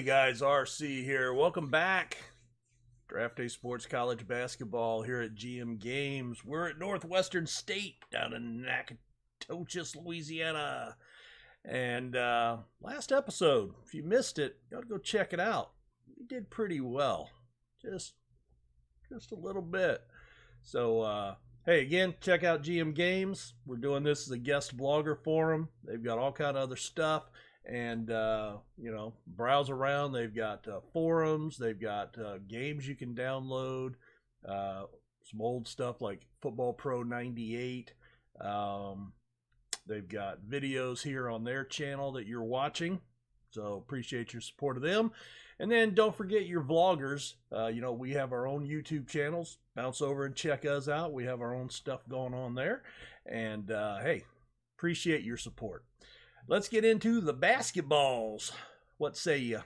Hey guys, RC here. Welcome back. Draft Day Sports College Basketball here at GM Games. We're at Northwestern State down in Natchitoches, Louisiana. And last episode, if you missed it, you ought to go check it out. We did pretty well. Just a little bit. So, hey, again, check out GM Games. We're doing this as a guest blogger forum. They've got all kind of other stuff. And browse around. They've got forums, they've got games you can download, some old stuff like Football Pro 98. They've got videos here on their channel that you're watching, so appreciate your support of them. And then don't forget your vloggers. We have our own YouTube channels. Bounce over and check us out. We have our own stuff going on there. And hey, appreciate your support. Let's get into the basketballs. What say you?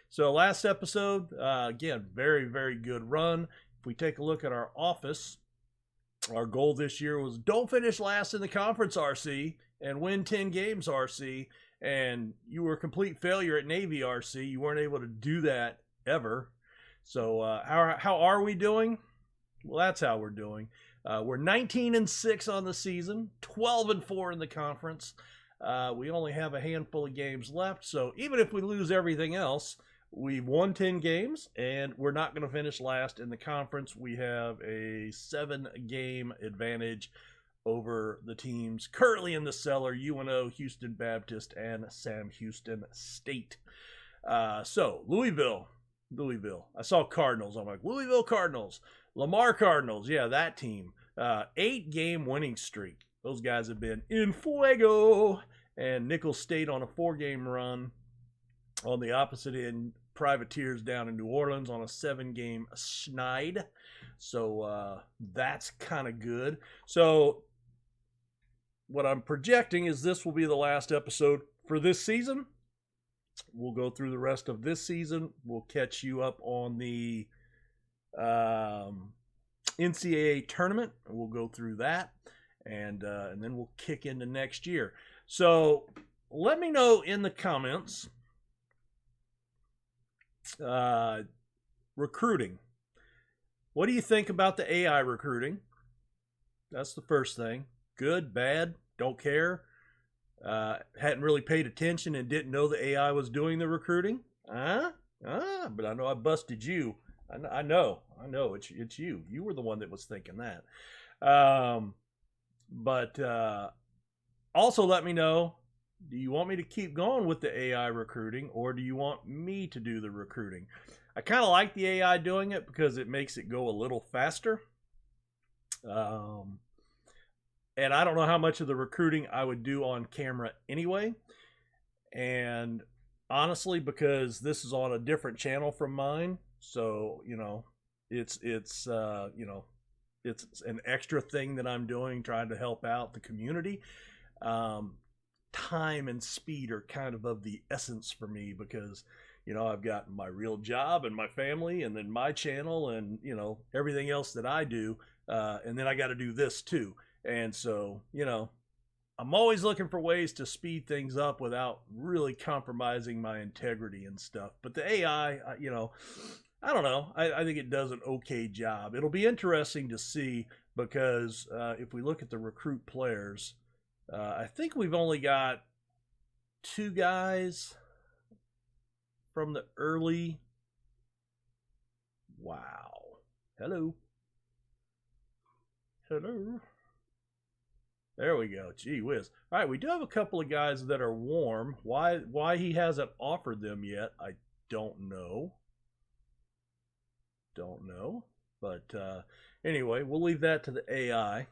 So last episode, again, very, very good run. If we take a look at our office, our goal this year was don't finish last in the conference, RC, and win 10 games, RC. And you were a complete failure at Navy, RC. You weren't able to do that ever. So how are we doing? Well, that's how we're doing. We're 19-6 on the season, 12-4 in the conference. We only have a handful of games left, so even if we lose everything else, we've won 10 games, and we're not going to finish last in the conference. We have a 7-game advantage over the teams currently in the cellar, UNO, Houston Baptist, and Sam Houston State. So, Louisville. I saw Cardinals. I'm like, Louisville Cardinals. Lamar Cardinals. Yeah, that team. 8-game winning streak. Those guys have been in fuego. And Nicholls State on a 4-game run. On the opposite end, Privateers down in New Orleans on a 7-game schneid. So that's kind of good. So what I'm projecting is this will be the last episode for this season. We'll go through the rest of this season. We'll catch you up on the NCAA tournament. We'll go through that. And then we'll kick into next year. So let me know in the comments. Recruiting. What do you think about the AI recruiting? That's the first thing. Good, bad, don't care. Hadn't really paid attention and didn't know the AI was doing the recruiting. But I know I busted you. I know it's you. You were the one that was thinking that. But also let me know, do you want me to keep going with the AI recruiting, or do you want me to do the recruiting? I kind of like the AI doing it because it makes it go a little faster. And I don't know how much of the recruiting I would do on camera anyway. And honestly, because this is on a different channel from mine, so, it's an extra thing that I'm doing, trying to help out the community. Time and speed are kind of the essence for me because, I've got my real job and my family and then my channel and, everything else that I do. And then I got to do this too. And so, I'm always looking for ways to speed things up without really compromising my integrity and stuff. But the AI, I don't know. I think it does an okay job. It'll be interesting to see because if we look at the recruit players, I think we've only got 2 guys from the early. Wow. Hello. There we go. Gee whiz. All right, we do have a couple of guys that are warm. Why he hasn't offered them yet, I don't know. But anyway, we'll leave that to the AI.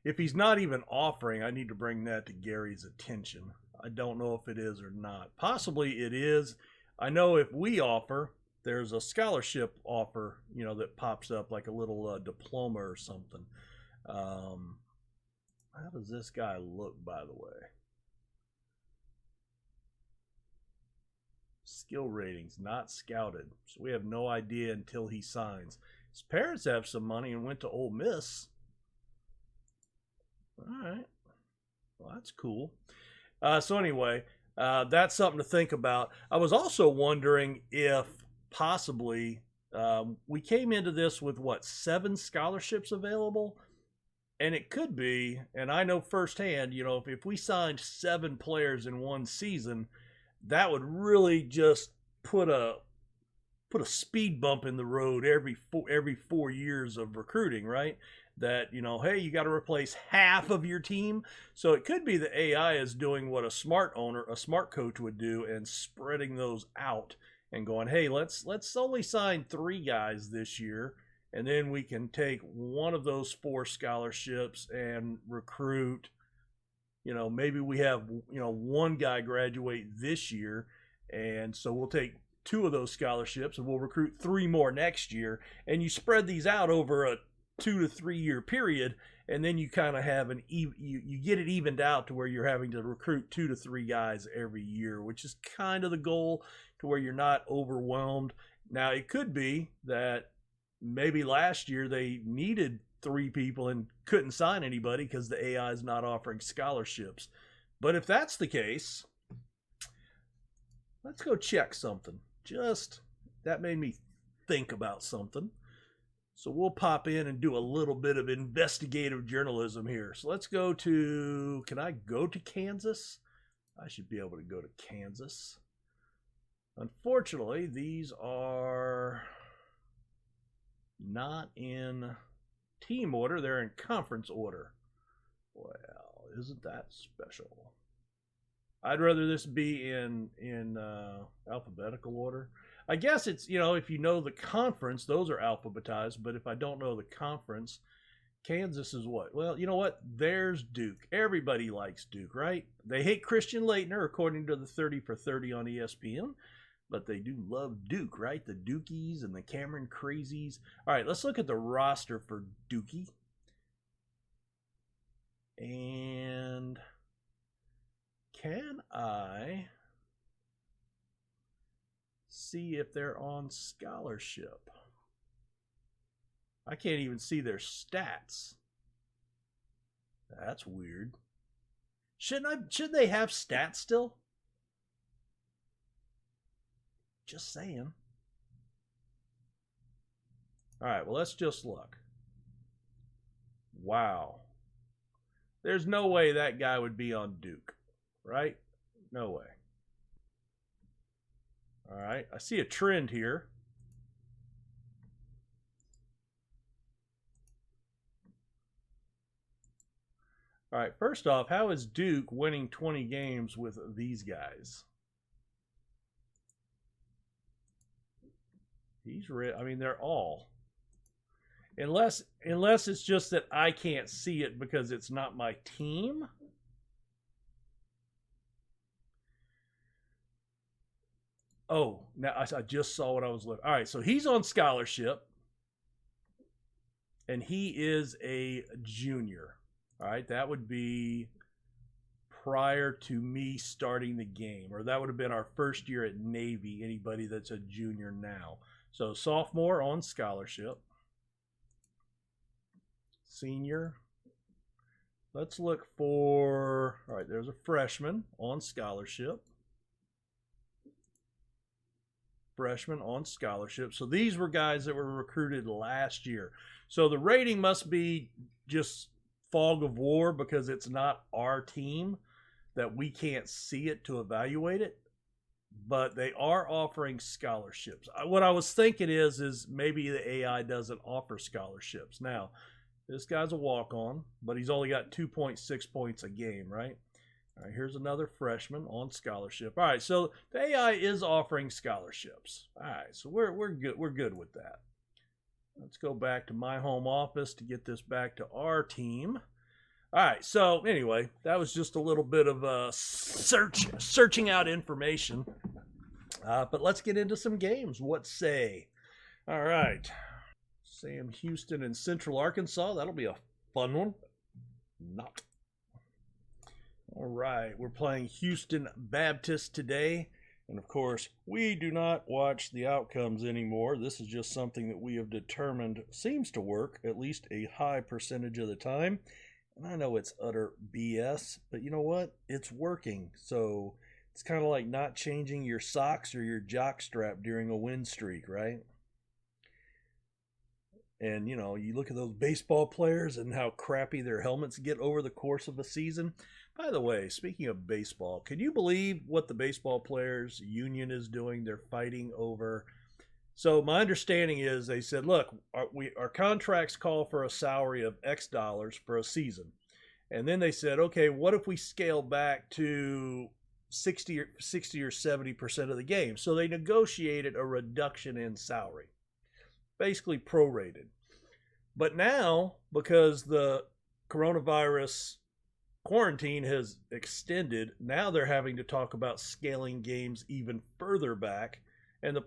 If he's not even offering, I need to bring that to Gary's attention. I don't know if it is or not. Possibly it is. I know if we offer, there's a scholarship offer, that pops up like a little diploma or something. How does this guy look, by the way? Skill ratings not scouted, so we have no idea until he signs. His parents have some money and went to Ole Miss. All right, well, that's cool. So anyway, That's something to think about. I was also wondering if possibly we came into this with what, 7 scholarships available? And it could be, and I know firsthand, if we signed 7 players in one season, that would really just put a speed bump in the road every 4 years of recruiting, right? That, hey, you got to replace half of your team. So it could be the AI is doing what a smart coach would do, and spreading those out and going, hey, let's only sign 3 guys this year, and then we can take one of those 4 scholarships and recruit. Maybe we have 1 guy graduate this year, and so we'll take 2 of those scholarships and we'll recruit 3 more next year, and you spread these out over a 2 to 3 year period, and then you kind of have you get it evened out to where you're having to recruit 2 to 3 guys every year, which is kind of the goal, to where you're not overwhelmed. Now it could be that maybe last year they needed 3 people and couldn't sign anybody because the AI is not offering scholarships. But if that's the case, let's go check something. That made me think about something. So we'll pop in and do a little bit of investigative journalism here. So let's go to, can I go to Kansas? I should be able to go to Kansas. Unfortunately, these are not in team order. They're in conference order. Well, isn't that special? I'd rather this be in alphabetical order. I guess it's, if you know the conference, those are alphabetized. But if I don't know the conference, Kansas is what? Well, you know what? There's Duke. Everybody likes Duke, right? They hate Christian Laettner, according to the 30 for 30 on ESPN. But they do love Duke, right? The Dukies and the Cameron Crazies. All right, let's look at the roster for Dookie. And can I see if they're on scholarship? I can't even see their stats. That's weird. Should they have stats still? Just saying. All right, well, let's just look. Wow. There's no way that guy would be on Duke, right? No way. All right, I see a trend here. All right, first off, how is Duke winning 20 games with these guys? They're all. Unless it's just that I can't see it because it's not my team. Oh, now I just saw what I was looking. All right, so he's on scholarship, and he is a junior. All right, that would be prior to me starting the game, or that would have been our first year at Navy, anybody that's a junior now. So sophomore on scholarship. Senior. Let's look for, all right, there's a freshman on scholarship. Freshman on scholarship. So these were guys that were recruited last year. So the rating must be just fog of war because it's not our team, that we can't see it to evaluate it. But they are offering scholarships. What I was thinking is maybe the AI doesn't offer scholarships. Now, this guy's a walk-on, but he's only got 2.6 points a game, right? All right, here's another freshman on scholarship. All right, so the AI is offering scholarships. All right, so we're good. We're good with that. Let's go back to my home office to get this back to our team. All right, so anyway, that was just a little bit of searching out information. But let's get into some games. What say? All right. Sam Houston and Central Arkansas. That'll be a fun one. Not. All right, we're playing Houston Baptist today. And of course, we do not watch the outcomes anymore. This is just something that we have determined seems to work at least a high percentage of the time. And I know it's utter BS, but you know what? It's working. So It's kind of like not changing your socks or your jock strap during a win streak, right? And, you know, you look at those baseball players and how crappy their helmets get over the course of a season. By the way, speaking of baseball, can you believe what the baseball players union is doing? They're fighting over. So my understanding is they said, look, our contracts call for a salary of X dollars for a season. And then they said, okay, what if we scale back to 60 or 70% of the game? So they negotiated a reduction in salary, basically prorated. But now, because the coronavirus quarantine has extended, now they're having to talk about scaling games even further back. And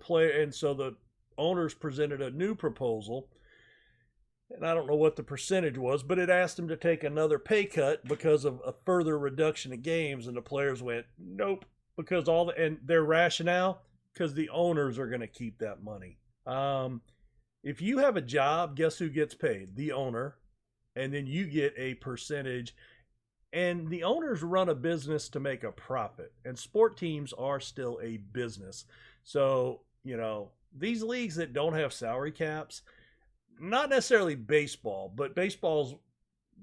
so the owners presented a new proposal, and I don't know what the percentage was, but it asked them to take another pay cut because of a further reduction of games, and the players went, nope, because and their rationale, because the owners are going to keep that money. If you have a job, guess who gets paid? The owner, and then you get a percentage. And the owners run a business to make a profit, and sport teams are still a business. So, you know, these leagues that don't have salary caps, not necessarily baseball, but baseball's,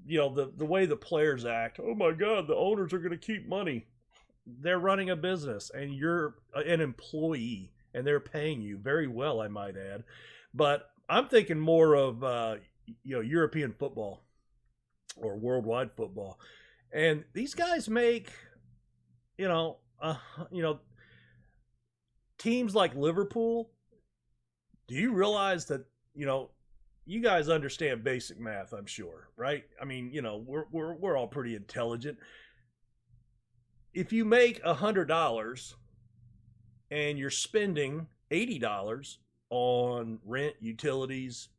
you know, the way the players act, oh my God, the owners are going to keep money. They're running a business, and you're an employee, and they're paying you very well, I might add. But I'm thinking more of, you know, European football or worldwide football. And these guys make, you know, teams like Liverpool. Do you realize that, you know, you guys understand basic math, I'm sure, right? I mean, you know, we're all pretty intelligent. If you make $100 and you're spending $80 on rent, utilities,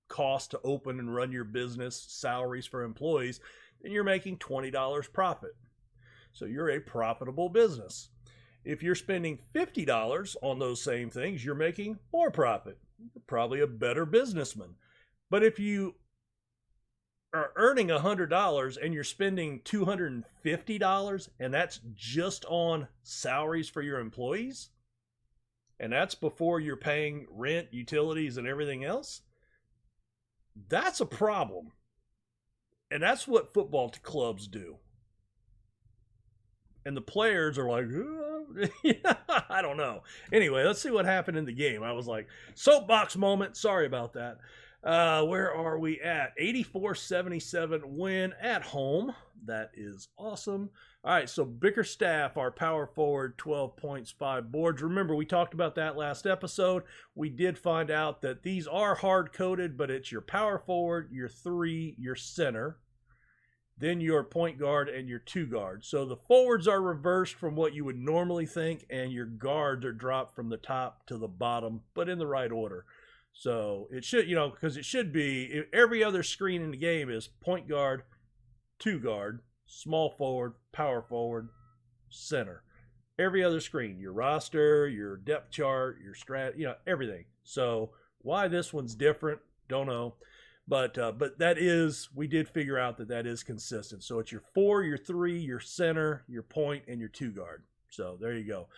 cost to open and run your business, salaries for employees, then you're making $20 profit. So you're a profitable business. If you're spending $50 on those same things, you're making more profit. You're probably a better businessman. But if you are earning $100 and you're spending $250, and that's just on salaries for your employees, and that's before you're paying rent, utilities, and everything else, that's a problem. And that's what football clubs do. And the players are like, I don't know. Anyway, let's see what happened in the game. I was like, soapbox moment. Sorry about that. Where are we at? 84-77 win at home. That is awesome. All right, so Bickerstaff, our power forward, 12 points, 5 boards. Remember, we talked about that last episode. We did find out that these are hard-coded, but it's your power forward, your 3, your center, then your point guard, and your 2 guard. So the forwards are reversed from what you would normally think, and your guards are dropped from the top to the bottom, but in the right order. So it should, you know, because it should be, every other screen in the game is point guard, 2 guard, small forward, power forward, center. Every other screen, your roster, your depth chart, your strat, you know, everything. So why this one's different, don't know. But that is, we did figure out that is consistent. So it's your 4, your 3, your center, your point, and your 2 guard. So there you go.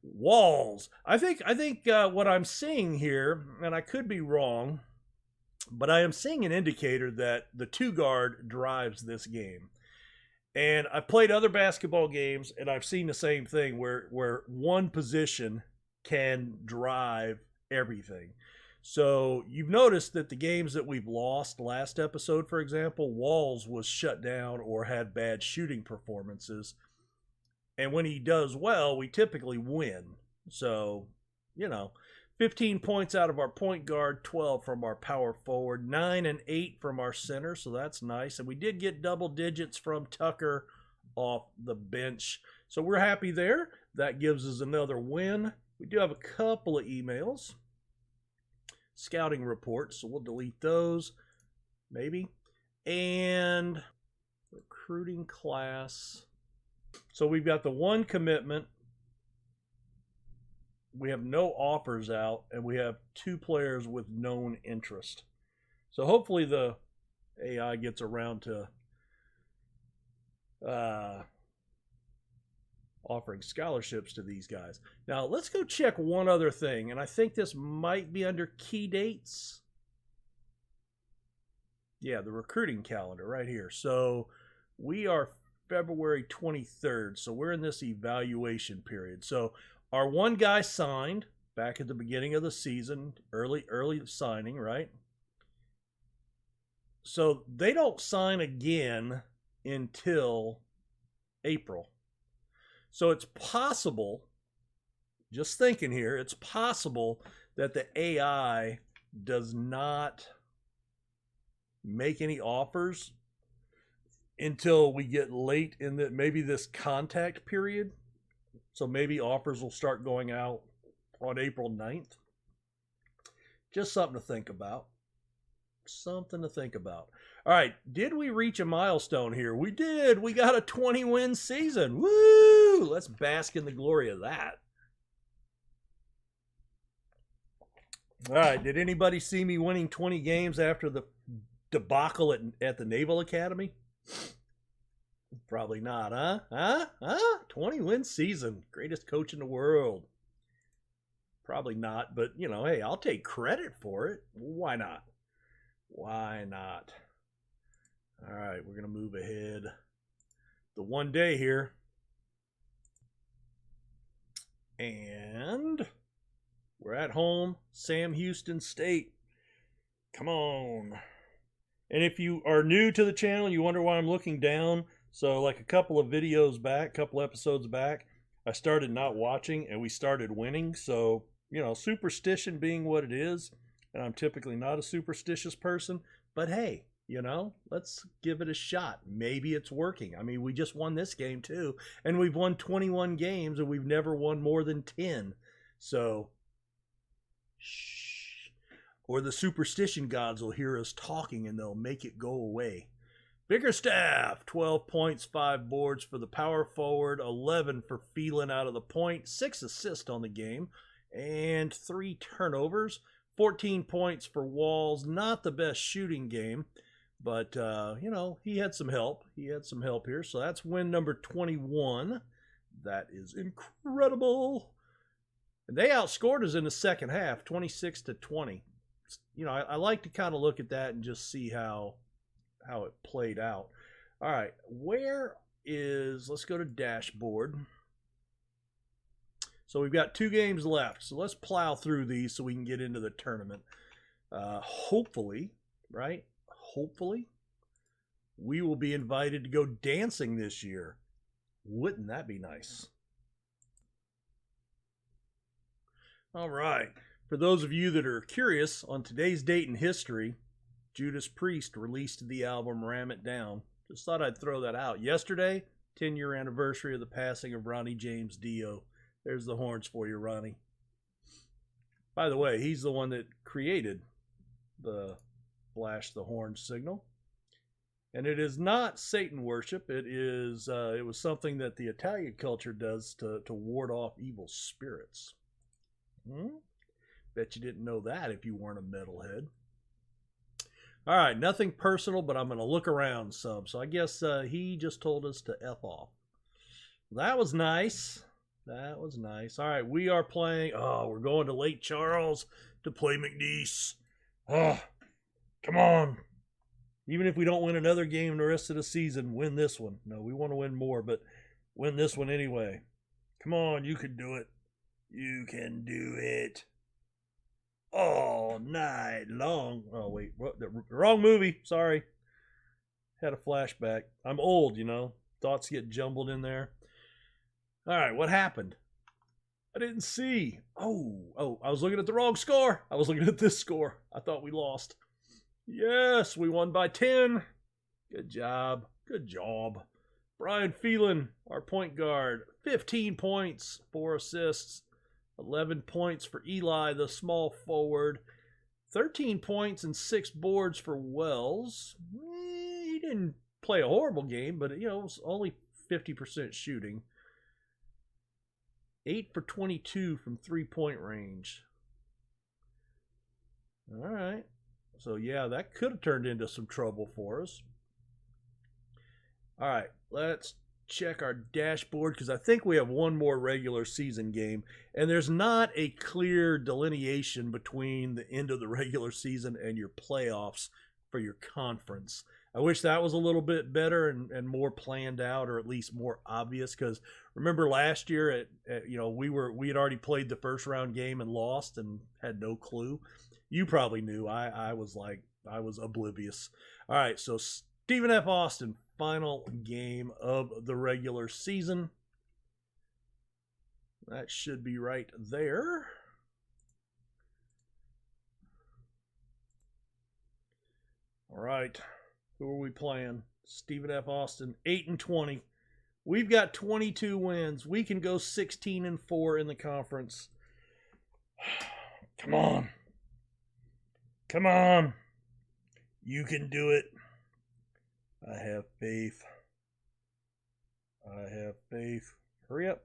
Walls. I think what I'm seeing here, and I could be wrong, but I am seeing an indicator that the 2 guard drives this game. And I've played other basketball games, and I've seen the same thing where one position can drive everything. So you've noticed that the games that we've lost last episode, for example, Walls was shut down or had bad shooting performances. And when he does well, we typically win. So, you know, 15 points out of our point guard, 12 from our power forward, 9 and 8 from our center, so that's nice. And we did get double digits from Tucker off the bench. So we're happy there. That gives us another win. We do have a couple of emails. Scouting reports, so we'll delete those, maybe. And recruiting class. So we've got the 1 commitment. We have no offers out, and we have 2 players with known interest. So hopefully the AI gets around to offering scholarships to these guys. Now, let's go check one other thing, and I think this might be under key dates. Yeah, the recruiting calendar right here. So we are February 23rd, so we're in this evaluation period. So our one guy signed back at the beginning of the season, early signing, right? So they don't sign again until April. So it's possible, just thinking here, it's possible that the AI does not make any offers until we get late in maybe this contact period. So maybe offers will start going out on April 9th. Just something to think about. Something to think about. All right, did we reach a milestone here? We did. We got a 20-win season. Woo! Let's bask in the glory of that. All right, did anybody see me winning 20 games after the debacle at the Naval Academy? Probably not, huh? 20-win season. Greatest coach in the world. Probably not, but, you know, hey, I'll take credit for it. Why not? Why not? All right, we're going to move ahead the one day here. And we're at home, Sam Houston State. Come on. And if you are new to the channel, you wonder why I'm looking down. So like a couple of videos back, couple episodes back, I started not watching and we started winning. So, you know, superstition being what it is, and I'm typically not a superstitious person, but hey, you know, let's give it a shot. Maybe it's working. I mean, we just won this game too, and we've won 21 games and we've never won more than 10. So, shh. Or the superstition gods will hear us talking and they'll make it go away. Bickerstaff, 12 points, 5 boards for the power forward, 11 for Phelan out of the point, 6 assists on the game, and 3 turnovers. 14 points for Walls. Not the best shooting game, but, you know, he had some help. He had some help here. So that's win number 21. That is incredible. And they outscored us in the second half, 26-20. You know, I like to kind of look at that and just see how it played out. All right, let's go to dashboard. So we've got 2 games left. So let's plow through these so we can get into the tournament. Hopefully, right? Hopefully, we will be invited to go dancing this year. Wouldn't that be nice? All right. For those of you that are curious, on today's date in history, Judas Priest released the album Ram It Down. Just thought I'd throw that out. Yesterday, 10-year anniversary of the passing of Ronnie James Dio. There's the horns for you, Ronnie. By the way, he's the one that created the flash the horn signal. And it is not Satan worship. It was something that the Italian culture does to ward off evil spirits. Bet you didn't know that if you weren't a metalhead. All right, nothing personal, but I'm going to look around some. So I guess he just told us to F off. That was nice. That was nice. All right, we are playing. Oh, we're going to Lake Charles to play McNeese. Oh, come on. Even if we don't win another game the rest of the season, win this one. No, we want to win more, but win this one anyway. Come on, you can do it. You can do it. All night long. Oh, wait. Wrong movie. Sorry. Had a flashback. I'm old, you know. Thoughts get jumbled in there. All right, what happened? I didn't see. Oh, I was looking at the wrong score. I was looking at this score. I thought we lost. Yes, we won by 10. Good job. Good job. Brian Phelan, our point guard, 15 points, 4 assists, 11 points for Eli, the small forward, 13 points and 6 boards for Wells. He didn't play a horrible game, but, you know, it was only 50% shooting. 8 for 22 from three-point range. All right. So, yeah, that could have turned into some trouble for us. All right, let's check our dashboard because I think we have one more regular season game, and there's not a clear delineation between the end of the regular season and your playoffs for your conference. I wish that was a little bit better and more planned out, or at least more obvious. Because remember last year, we had already played the first round game and lost and had no clue. You probably knew. I was oblivious. All right, so Stephen F. Austin, final game of the regular season. That should be right there. All right. Who are we playing? Stephen F. Austin, 8-20. We've got 22 wins. We can go 16-4 in the conference. Come on. Come on. You can do it. I have faith. I have faith. Hurry up.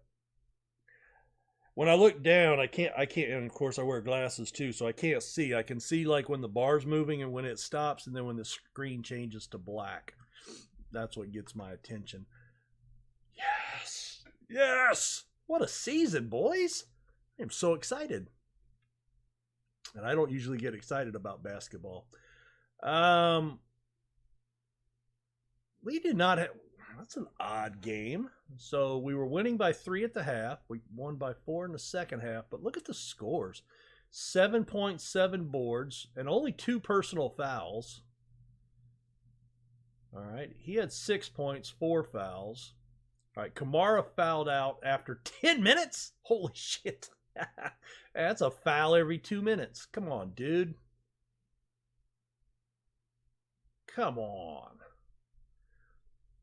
When I look down, I can't, and of course I wear glasses too, so I can't see. I can see like when the bar's moving and when it stops, and then when the screen changes to black. That's what gets my attention. Yes! Yes! What a season, boys! I am so excited. And I don't usually get excited about basketball. We did not have... That's an odd game. So we were winning by 3 at the half. We won by 4 in the second half. But look at the scores. 7.7 boards and only 2 personal fouls. All right. He had 6 points, 4 fouls. All right. Kamara fouled out after 10 minutes. Holy shit. That's a foul every 2 minutes. Come on, dude. Come on.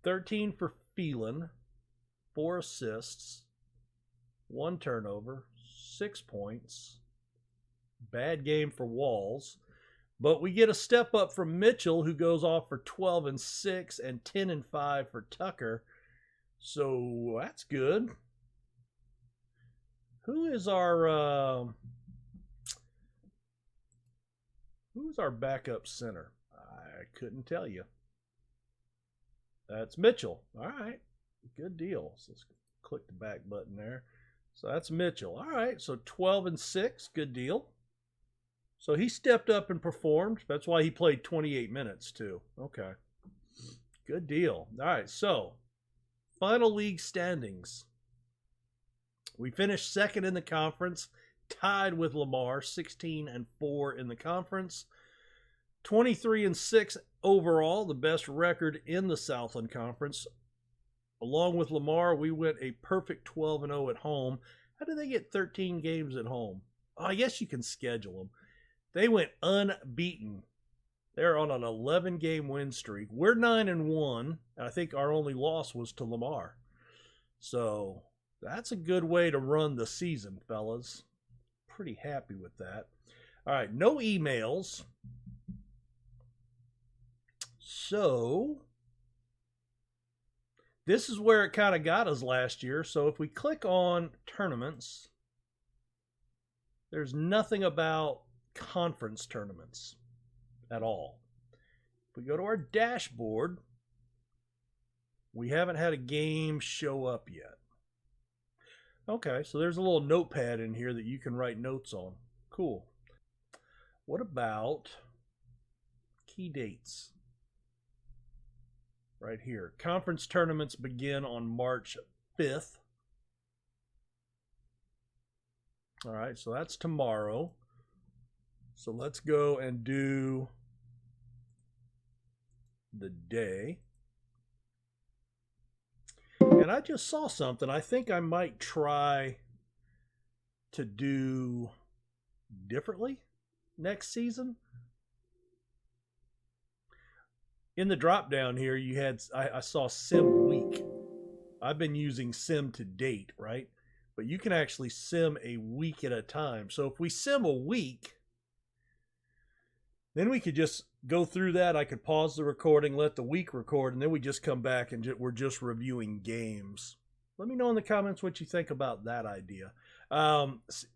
13 for Phelan, 4 assists, 1 turnover, 6 points. Bad game for Walls. But we get a step up from Mitchell, who goes off for 12 and 6 and 10 and 5 for Tucker. So that's good. Who's our backup center? I couldn't tell you. That's Mitchell. All right. Good deal. So let's click the back button there. So that's Mitchell. All right. So 12 and 6. Good deal. So he stepped up and performed. That's why he played 28 minutes too. Okay. Good deal. All right. So final league standings. We finished second in the conference, tied with Lamar, 16-4 in the conference. 23-6 overall, the best record in the Southland Conference. Along with Lamar, we went a perfect 12-0 at home. How did they get 13 games at home? Oh, I guess you can schedule them. They went unbeaten. They're on an 11-game win streak. We're 9-1, and I think our only loss was to Lamar. So that's a good way to run the season, fellas. Pretty happy with that. All right, no emails. So this is where it kind of got us last year. So if we click on tournaments, there's nothing about conference tournaments at all. If we go to our dashboard, we haven't had a game show up yet. Okay, so there's a little notepad in here that you can write notes on. Cool. What about key dates? Right here. Conference tournaments begin on March 5th. All right, so that's tomorrow. So let's go and do the day. And I just saw something. I think I might try to do differently next season. In the drop down here, you had I saw sim week. I've been using sim to date, right? But you can actually sim a week at a time. So if we sim a week, then we could just go through that. I could pause the recording, let the week record, and then we just come back and we're just reviewing games. Let me know in the comments what you think about that idea.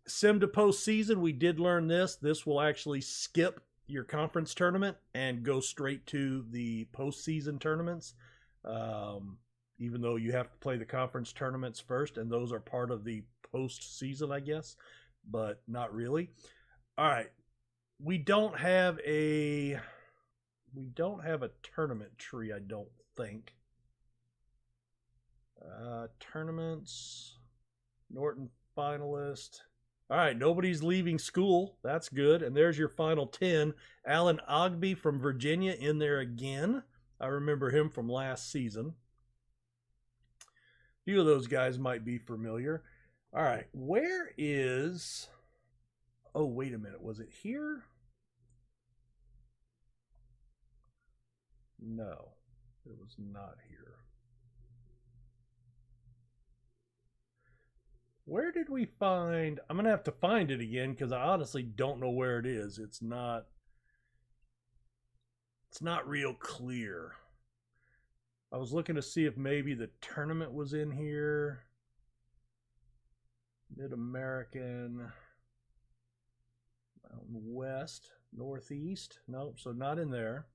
Sim to postseason, we did learn this. This will actually skip your conference tournament and go straight to the postseason tournaments. even though you have to play the conference tournaments first, and those are part of the postseason, I guess, but not really. All right, we don't have a tournament tree, I don't think. Tournaments, Norton finalist. All right, nobody's leaving school. That's good. And there's your final 10. Alan Ogby from Virginia in there again. I remember him from last season. A few of those guys might be familiar. All right, where is... Oh, wait a minute. Was it here? No, it was not here. Where did we find... I'm going to have to find it again because I honestly don't know where it is. It's not real clear. I was looking to see if maybe the tournament was in here. Mid-American, Mountain West, Northeast. Nope, so not in there.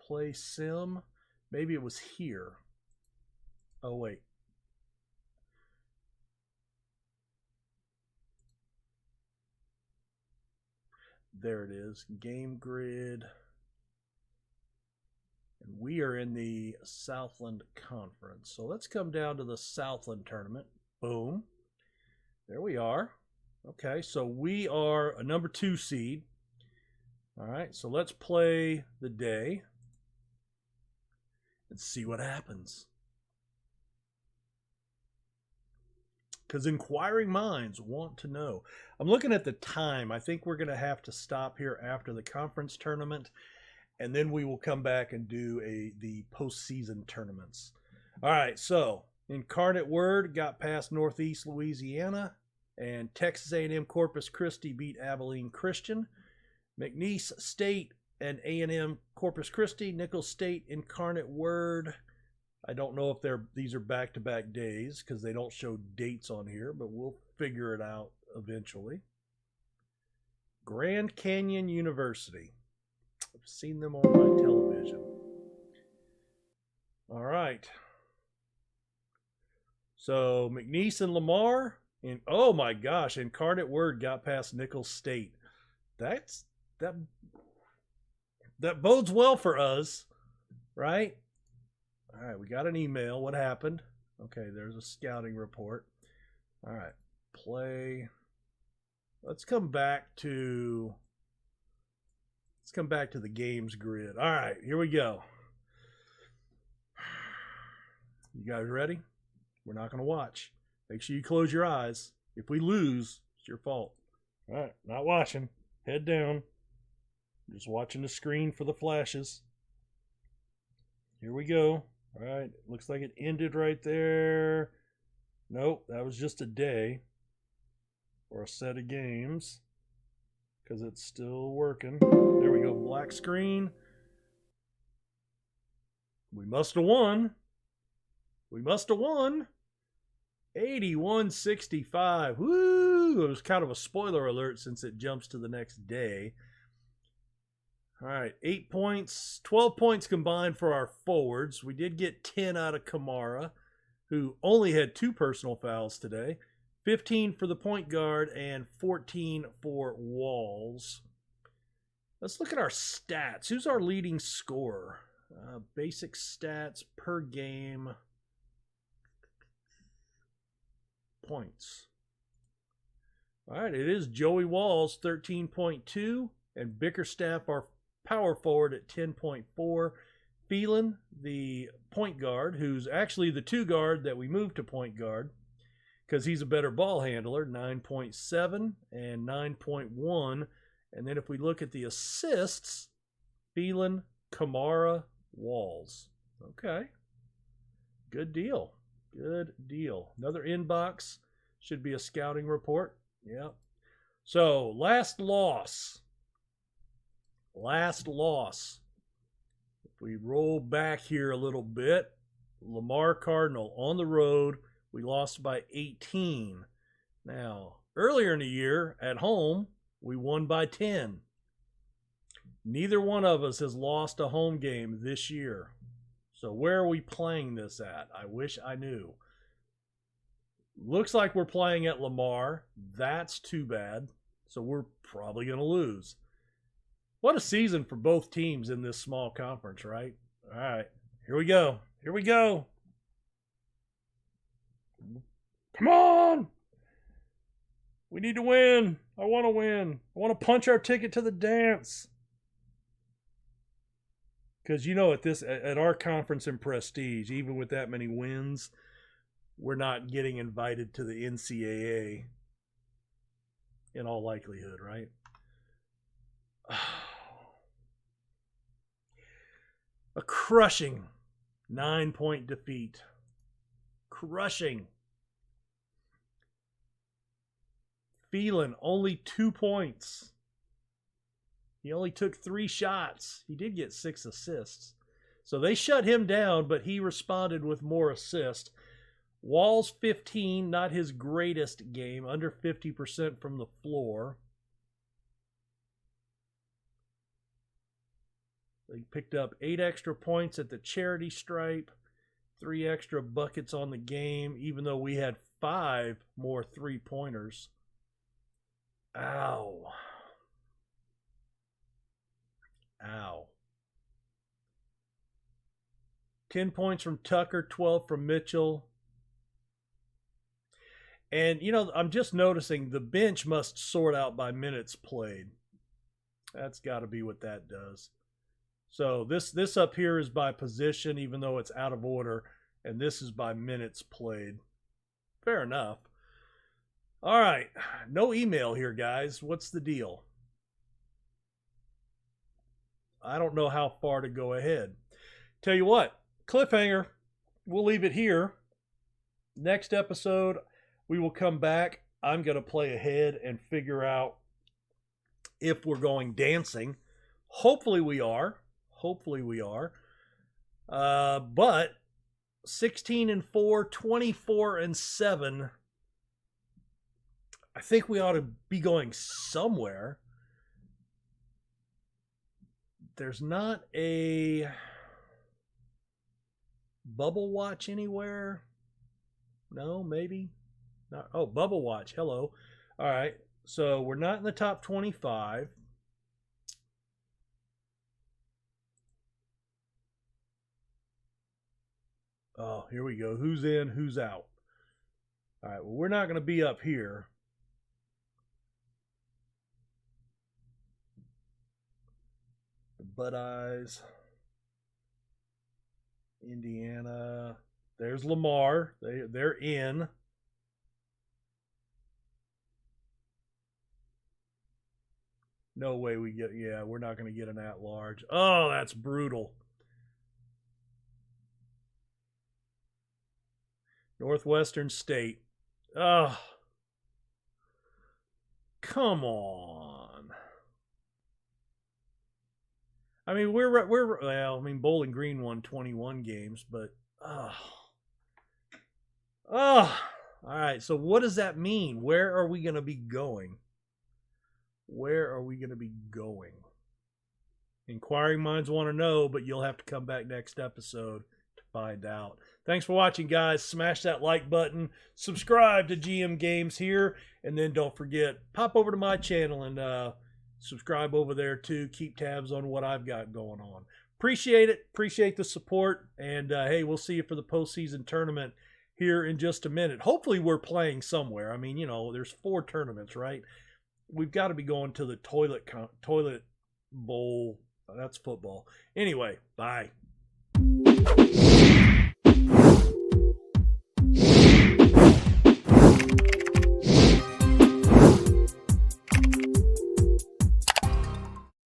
Play sim. Maybe it was here. Oh, wait. There it is. Game grid. And we are in the Southland Conference. So let's come down to the Southland tournament. Boom. There we are. Okay, so we are a number 2 seed. All right, so let's play the day and see what happens. Because inquiring minds want to know. I'm looking at the time. I think we're going to have to stop here after the conference tournament, and then we will come back and do the postseason tournaments. All right, so Incarnate Word got past Northeast Louisiana, and Texas A&M Corpus Christi beat Abilene Christian. McNeese State and A&M Corpus Christi, Nicholls State, Incarnate Word. I don't know if these are back-to-back days because they don't show dates on here, but we'll figure it out eventually. Grand Canyon University. I've seen them on my television. All right. So McNeese and Lamar, and oh my gosh, Incarnate Word got past Nicholls State. That bodes well for us, right? All right, we got an email. What happened? Okay, there's a scouting report. All right, play. Let's come back to the games grid. All right, here we go. You guys ready? We're not going to watch. Make sure you close your eyes. If we lose, it's your fault. All right, not watching. Head down. Just watching the screen for the flashes. Here we go. All right, looks like it ended right there. Nope, that was just a day or a set of games because it's still working. There we go, black screen. We must have won. We must have won. 81-65. Woo! It was kind of a spoiler alert since it jumps to the next day. All right, 8 points, 12 points combined for our forwards. We did get 10 out of Kamara, who only had 2 personal fouls today. 15 for the point guard and 14 for Walls. Let's look at our stats. Who's our leading scorer? Basic stats per game. Points. All right, it is Joey Walls, 13.2, and Bickerstaff, our power forward, at 10.4. Phelan, the point guard, who's actually the 2 guard that we moved to point guard because he's a better ball handler, 9.7 and 9.1. And then if we look at the assists, Phelan, Kamara, Walls. Okay. Good deal. Good deal. Another inbox. Should be a scouting report. Yep. So, last loss. Last loss. If we roll back here a little bit, Lamar Cardinal on the road, we lost by 18. Now, earlier in the year at home, we won by 10. Neither one of us has lost a home game this year. So where are we playing this at? I wish I knew. Looks like we're playing at Lamar. That's too bad. So we're probably going to lose. What a season for both teams in this small conference, right? All right, here we go. Here we go. Come on. We need to win. I want to win. I want to punch our ticket to the dance. Because, you know, at our conference in prestige, even with that many wins, we're not getting invited to the NCAA in all likelihood, right? A crushing 9-point defeat. Crushing. Phelan, only 2 points. He only took 3 shots. He did get 6 assists. So they shut him down, but he responded with more assists. Walls 15, not his greatest game, under 50% from the floor. They picked up 8 extra points at the charity stripe, 3 extra buckets on the game, even though we had 5 more 3-pointers. Ow. Ow. 10 points from Tucker, 12 from Mitchell. And, you know, I'm just noticing the bench must sort out by minutes played. That's got to be what that does. So this up here is by position, even though it's out of order. And this is by minutes played. Fair enough. All right. No email here, guys. What's the deal? I don't know how far to go ahead. Tell you what, cliffhanger. We'll leave it here. Next episode, we will come back. I'm going to play ahead and figure out if we're going dancing. Hopefully we are. Hopefully we are. But 16-4, 24-7. I think we ought to be going somewhere. There's not a bubble watch anywhere. No, maybe not. Oh, bubble watch. Hello. All right. So we're not in the top 25. Oh, here we go. Who's in, who's out? All right. Well, we're not going to be up here. The Bud Eyes. Indiana. There's Lamar. They're in. No way we get, yeah, we're not going to get an at-large. Oh, that's brutal. Northwestern State. Oh, come on. I mean, well, I mean, Bowling Green won 21 games, but, all right. So what does that mean? Where are we going to be going? Where are we going to be going? Inquiring minds want to know, but you'll have to come back next episode to find out. Thanks for watching, guys. Smash that like button. Subscribe to GM Games here. And then don't forget, pop over to my channel and subscribe over there too. Keep tabs on what I've got going on. Appreciate it. Appreciate the support. And hey, we'll see you for the postseason tournament here in just a minute. Hopefully we're playing somewhere. I mean, you know, there's 4 tournaments, right? We've got to be going to the toilet bowl. That's football. Anyway, bye.